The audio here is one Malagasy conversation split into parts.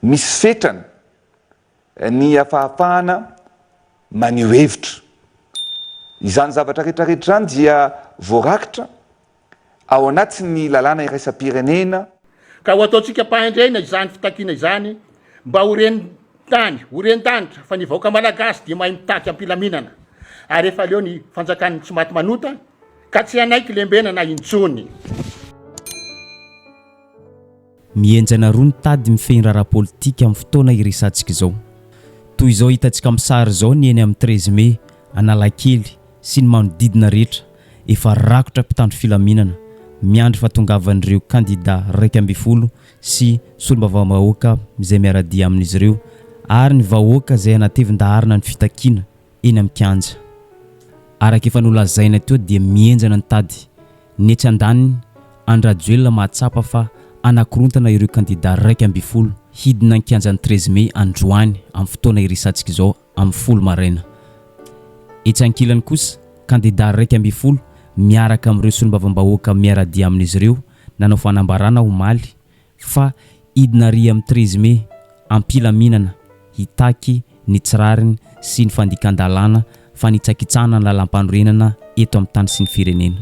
misy fetrany ny afahafahana maneho hevitra. Izany zavatra rehetrarehetra zany dia voarakitra ao anatin'ny lalàna iraisam-pirenena. Ka ho ataontsika mpahandrena izany fitakiana izany mba horen-danitra fa ny vahoaka malagasy dia mahay mitaky ampilaminana ary rehefa leo ny fanjakan'ny tsy maty manota ka tsy anaiky lembena na intsony. Mienjana roa ny tady mifehy raharaha politika amin'ny fotoana iresantsika izao. Toy izao hitantsika amin'ny sary izao ny eny amin'ny 13 Mai Analakely sy ny manodidina rehetra efa rakotra mpitandro filaminana miandry fahatongavan'ireo kandida 12 sy solombavambahoaka izay miaradia amin'izy ireo ary ny vahoaka izay anatevin-daharina ny fitakiana eny amin'ny kianja. Araka efa nolazaina teo dia mienjana ny tady ny etsy andaniny ANDRY RAJOELINA mahatsapa fa anakorontana ireo kandida 12 hidina ny kianjan'ny 13 Mai androany amin'ny fotoana iresantsika izao amin'ny 10 maraina. Etsy ankilany kosa kandida 12 miaraka amin'ireo solombavambahoaka miaradia amin'izy ireo nanao fanambarana omaly fa hidina ry amin'ny 13 Mai ampilaminana hitaky ny tsirariny sy ny fandikan-dalàna fa nitsakitsana ny lalam-panorenana eto amin'ny tany sy ny firenena.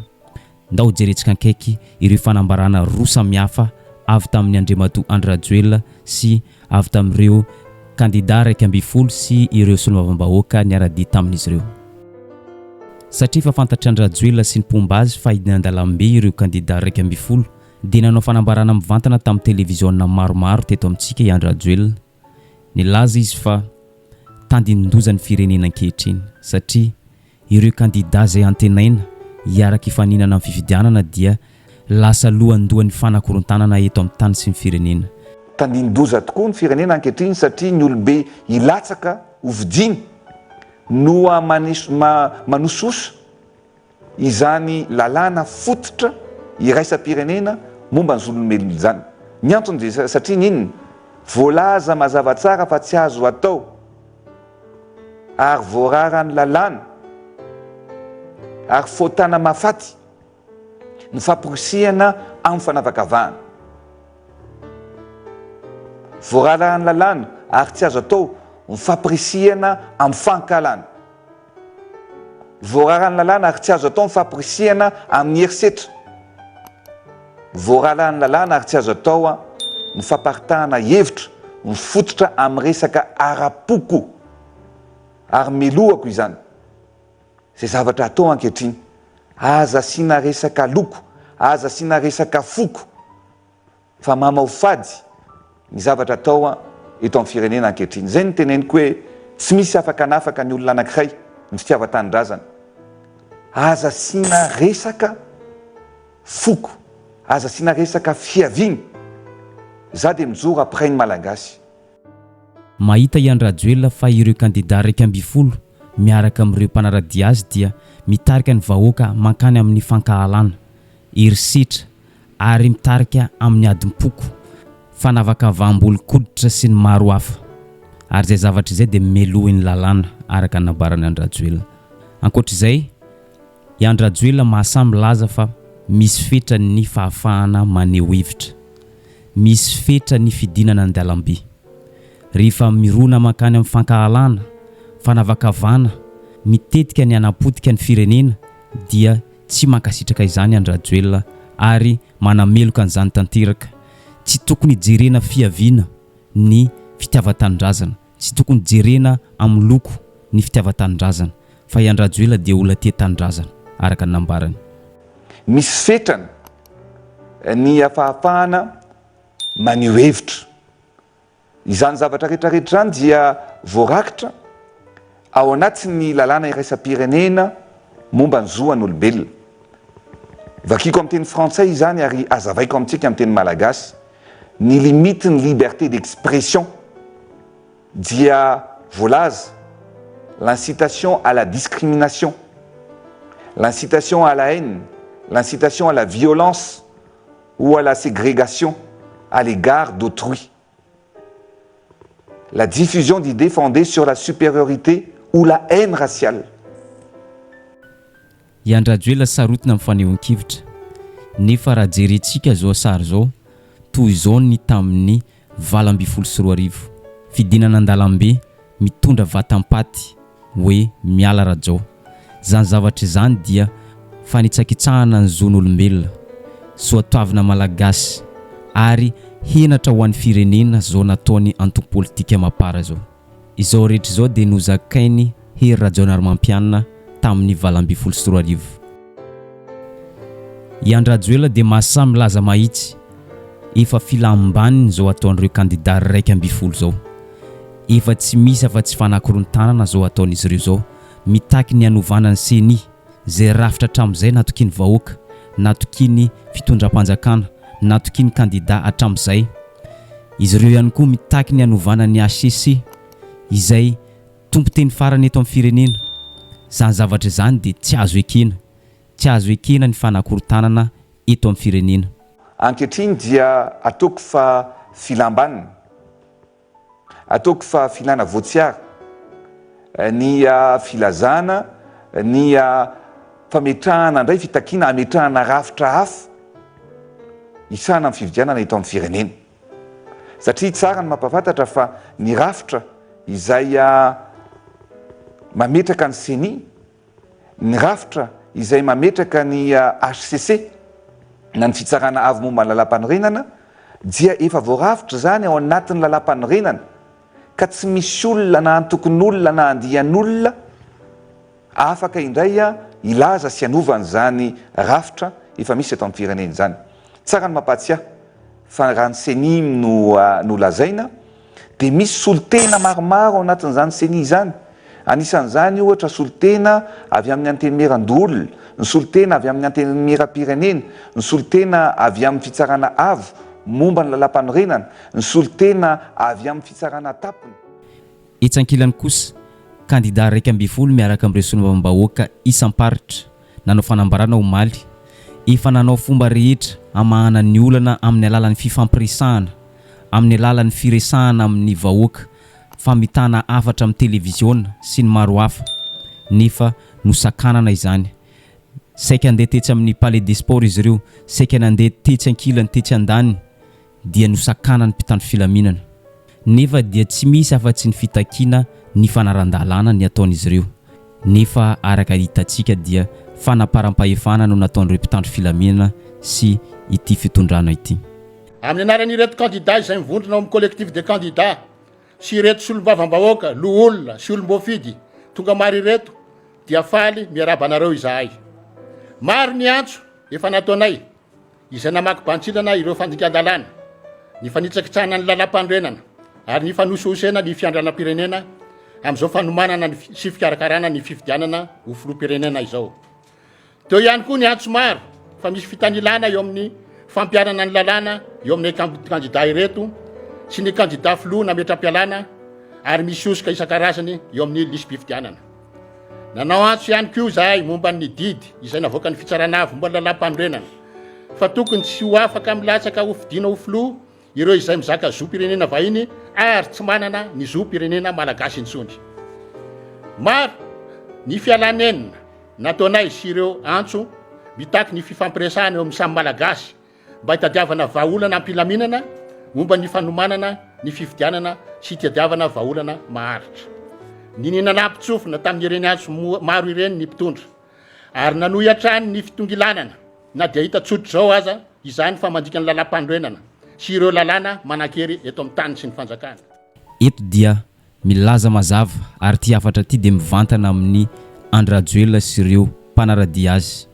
Ndao jerentsika ankaiky ireo fanambarana roa samihafa avy tamin'ny Andriamatoa ANDRY RAJOELINA sy avy tamin'ireo kandida 12 sy ireo solombavambahoaka niaradia tamin'izy ireo. Satria fa fantatry ANDRY RAJOELINA sy ny mpombazy fa hidina an-dalambe ireo kandida 12 dia nanao fanambarana mivantana tamin'ny televiziona maromaro teto amintsika i ANDRY RAJOELINA. Nilaza izy fa tandindozan'ny firenena ankehitriny satria ireo kandida izay antenaina hiaraka hifaninana amin'ny fifidianana dia lasa lohandohan'ny fanakorontanana eto amin'ny tany sy ny firenena. Tandindoza tokoa ny firenena ankehitriny satria ny olombe ilatsaka hovidiny no manososa izany lalàna fototra iraisam-pirenena momba ny zolombelona izany. Ny antony dia satria n'inona voalaza mazava tsara fa tsy azo atao ary voararany lalàna ary fotana mafaty ny famporisihana amin'ny fanavakavahana. Voararany lalàna ary tsy azo atao ny famporisihana amin'ny fankalana. Voararany lalàna ary tsy azo atao ny famporisihana amin'ny herisetra. Voararany lalàna ary tsy azo atao ny famparitahana hevitra ny fototra amin'ny resaka ara-poko ary melohako izany. Zay zavatra atao ankehitriny aza asiana resaka loko, aza asiana resaka foko fa mamao fady ny zavatra atao eto amin'ny firenena ankehitriny. Zay ny teneniko hoe tsy misy afaka anafaka ny olona anankiray ny fitiavan-tanindrazana. Aza asiana resaka foko, aza asiana resaka fiaviana. Za dia mijoro après ny malagasy. Mahita i ANDRY RAJOELINA fa ireo kandida 12 miaraka amin'ireo mpanaradia azy dia mitarika ny vahoaka mankany amin'ny fankahalana, herisetra ary mitarika amin'ny adim-poko, fanavakavahambolon-koditra sy ny maro hafa. Ary zay zavatra izay dia melohin'ny lalàna araka anambarany ANDRY RAJOELINA. Ankoatr'izay, i ANDRY RAJOELINA mahasamy laza fa misy fetra ny fahafahana maneho hevitra, misy fetra ny fidinana an-dalambe. Rehefa mirona mankany amin'ny fankahalana, fanavakavana, mitetika ny anapotika ny firenena dia tsy mankasitraka izany ANDRY RAJOELINA ary manameloka an'izany tanteraka. Tsy tokony jerena fiaviana ny fitiavan-tanindrazana, tsy tokony jerena amin'ny loko ny fitiavan-tanindrazana fa i ANDRY RAJOELINA dia olona tia tanindrazana araka ny nambarany. Misy fetrany ny afahafahana maneho hevitra. Izany zavatra rehetrarehetra zany dia voarakitra ao anatin'ny lalàna iraisam-pirenena momba ny zoan'olombelona. Vakiko amin'ny teny frantsay izany ary azavaiko amintsika amin'ny teny malagasy. Ny limiten'ny liberté d'expression dia voalaza l'incitation à la discrimination, l'incitation à la haine, l'incitation à la violence ou à la ségrégation à l'égard d'autrui. La diffusion d'idées fondées sur la supériorité ou la haine raciale. I ANDRY RAJOELINA sarotina amin'ny fanehoan-kevitra nefa raha jerentsika zao sary zao toy izao ny tamin'ny 2024 fidinana an-dalambe mitondra vatampaty hoe miala rajao. Zany zavatra zany dia fanitsakitsahana ny zon'olombelona, soatoavina malagasy ary henatra ho an'ny firenena zao nataony antoko politika mapara zao. Izao rehetra izao dia nozakainy hery rajaonary mampianina tamin'ny 2024. I Andry Rajoelina dia mahasamy laza mahitsy efa filambaniny zao ataon'ireo kandida 20 zao. Efa tsy misy afa-tsy fanakorontanana zao ataon'izy ireo zao, mitaky ny hanovana ny CENI zay rafitra hatramin'izay natokiny vahoaka, natokiny fitondram-panjakana, natokiny kandida hatramin'izay. Izy ireo ihany koa mitaky ny hanovana ny HCC izay tompo-teny farany eto amin'ny firenena. Zany zavatra zany dia tsy azo ekena ny fanakorontanana eto amin'ny firenena. Ankehitriny dia ataoko fa filambanina, ataoko fa filana voatsiara, ny filazana, ny fametrahana indray fitakiana ametrahana rafitra hafa isana amin'ny fividianana eto amin'ny firenena. Satria tsara ny mampafantatra fa ny rafitra izay mametraka ny CENI, ny rafitra izay mametraka ny HCC na ny fitsarana avy momba ny lalam-panorenana dia efa voarafitra zany ao anatin'ny lalam-panorenana, ka tsy misy olona na antokon'olona na andian'olona afaka indray ilaza sy anovana zany rafitra efa misy eto amin'ny firenena zany. Tsara ny mampatsiahy fa raha ny CENI no lazaina dia misy solotena maromaro ao anatin'izany CENI zany. Anisan'izany ohatra solotena avy amin'ny antenemeran-dolona, ny solotena avy amin'ny antenemeram-pirenena, ny solotena avy amin'ny fitsarana avo momba ny lalam-panorenana, ny solotena avy amin'ny fitsarana tapony. Etsankilany kosa kandida 20 miaraka amin'ireo solombavambahoaka isam-paritra nanao fanambarana omaly, efa nanao fomba rehetra amahana ny olana amin'ny alalan'ny fifampiresahana, amin'ny alalan'ny firesahana amin'ny vahoaka, famitana afatra amin'ny televiziona sy ny maro hafa, nefa nosakanana izany. Saika andeha tetsy amin'ny palais des sports izy ireo, saika nandeha tetsy ankilany tetsy andaniny dia nosakanany mpitandro filaminana, nefa dia tsy misy afa-tsy ny fitakiana ny fanaran-dalàna ny ataon'izy ireo, nefa araka hitantsika dia fanaparam-pahefana no nataon'ireo mpitandro filaminana sy ity fitondrana ity. Amin'ny anaran'ireto kandida izay mivondrona amin'ny collectif de candidats sy ireto solombavambahoaka, loholona sy olom-boafidy tonga maro ireto dia faly miarabanareo izahay. Maro ny antso efa nataonay izay namaky bantsilana ireo fandikan-dalàna, ny fanitsakitsahana ny lalam-panorenana ary ny fanososena ny fiandranam-pirenena amin'izao fanomanana sy fikarakarana ny fifidianana ho filoham-pirenena izao. Teo ihany koa ny antso maro fa misy fitanilana eo amin'ny fampianana ny lalàna eo amin'ny kandida ireto sy ny kandida filoha nametram-pialana ary misy osoka isan-karazany eo amin'ny lisy mpifidianana. Nanao antso ihany koa zahay momba ny didy izay navoaka ny fitsarana avy momba ny lalam-panorenana fa tokony tsy ho afaka milatsaka ho fidiana ho filoha ireo izay mizaka zo-pirenena vahiny ary tsy manana ny zo-pirenena malagasy intsony. Maro ny fialanenina nataonay sy ireo antso mitaky ny fifampiresahana eo amin'ny samy malagasy mba hitadiavana vahaolana ampilaminana momba ny fanomanana ny fifidianana sy hitadiavana vahaolana maharitra. Ninanapitsofina tamin'ny ireny antso maro ireny ny mpitondra ary nanohy hatrany ny fitongilanana na dia hita tsotra zao aza izany fa mandika ny lalam-panorenana sy ireo lalàna manan-kery eto amin'ny tany sy ny fanjakana. Eto dia milaza mazava ary ty afatra ty dia mivantana amin'ny Andry Rajoelina sy ireo mpanaradia azy.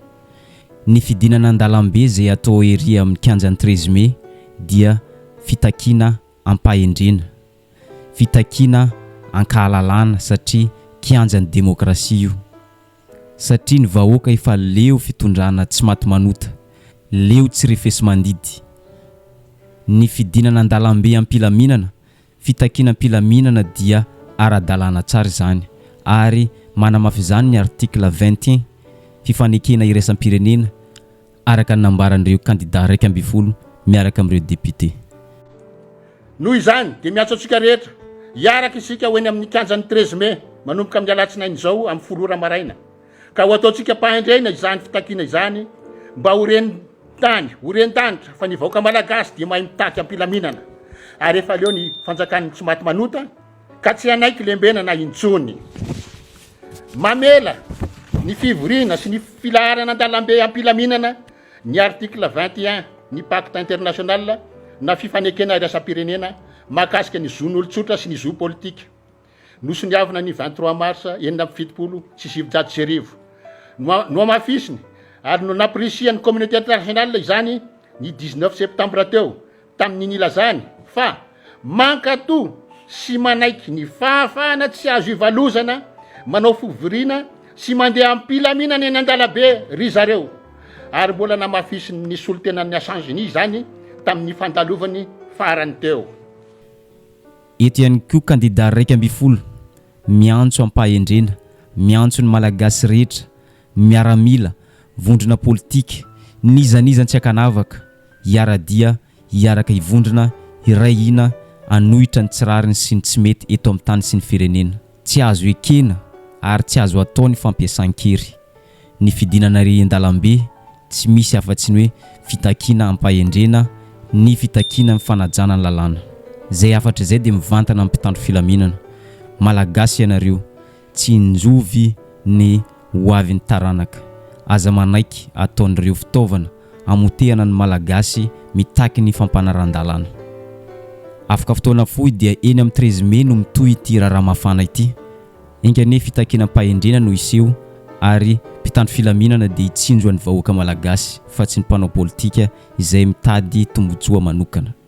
Ny fidinana an-dalambe zay atao ery amin'ny kianjan'ny 13 Mai dia fitakiana ampahendrena, fitakiana ankahalalana satria kianjan'ny demokrasia io. Satria ny vahoaka efa leo fitondrana tsy maty manota, leo tsy refesy mandidy. Ny fidinana an-dalambe ampilaminana, fitakiana ampilaminana dia ara-dalàna tsara zany ary manamafy izany ny artikla 21 fifanekena iraisam-pirenena araka ny nambaran'ireo kandida 20 miaraka amin'ireo député. Noho izany dia miatso antsika rehetra hiaraka isika ho eny amin'ny kianjan'ny 13 Mai manomboka amin'ny alatsinainy izao amin'ny 10 maraina ka ho ataontsika mpahendrena izany fitakiana izany mba ho reny-tany ho ren-danitra fa ny vahoaka malagasy dia mahay mitaky ampilaminana ary efa leo ny fanjakany tsy maty manota ka tsy anaiky lembena na intsony mamela ny fivoriana sy ny filaharana an-dalambe ampilaminana ny article 21 ny pacte international na fifanekena iraisam-pirenena mahakasika ny zon'olotsotra sy ny zo politika nosoniavina ny 23 mars 1970 no amafisiny ary no nampirisian'ny communauté internationale izany ny 19 septembre teo tamin'ny nilazany fa mankato sy manaiky ny fahafahana tsy azo ivalozana manao fivoriana sy mandeha ampilaminana eny an-dalabe ry zareo ary mbola namafisiny ny solotenan'ny États-Unis zany tamin'ny fandalovany farany teo. Eto ihany koa kandida 12 miantso ampahendrena miantso ny malagasy rehetra miaramila vondrona politika nizanizan-tsy akanavaka hiaradia hiaraka hivondrona hirahina anohitra ny tsirariny sy ny tsy mety eto amin'ny tany sy ny firenena tsy azo ekena ary tsy azo atao ny fampiasan-kery ny fidinana re-an-dalambe tsy misy afa-tsy ny hoe fitakina ampahendrena ny fitakina amin'ny fanajana ny lalàna zay afatra zay dia mivantana amin'ny mpitandro filaminana malagasy ianareo tsy injovy ny hoavy ny taranaka aza manaiky ataon'ireo fitaovana amotehana ny malagasy mitaky ny fampanaran-dalàna. Afaka fotoana fohy dia eny amin'ny 13 Mai no mitohy ity raharaha mafana ity engane fitakina-pahendrena no iseho ary mpitandro filaminana dia hitsinjo an'ny vahoaka malagasy fa tsy ny mpanao politika izay mitady tombotsoa manokana.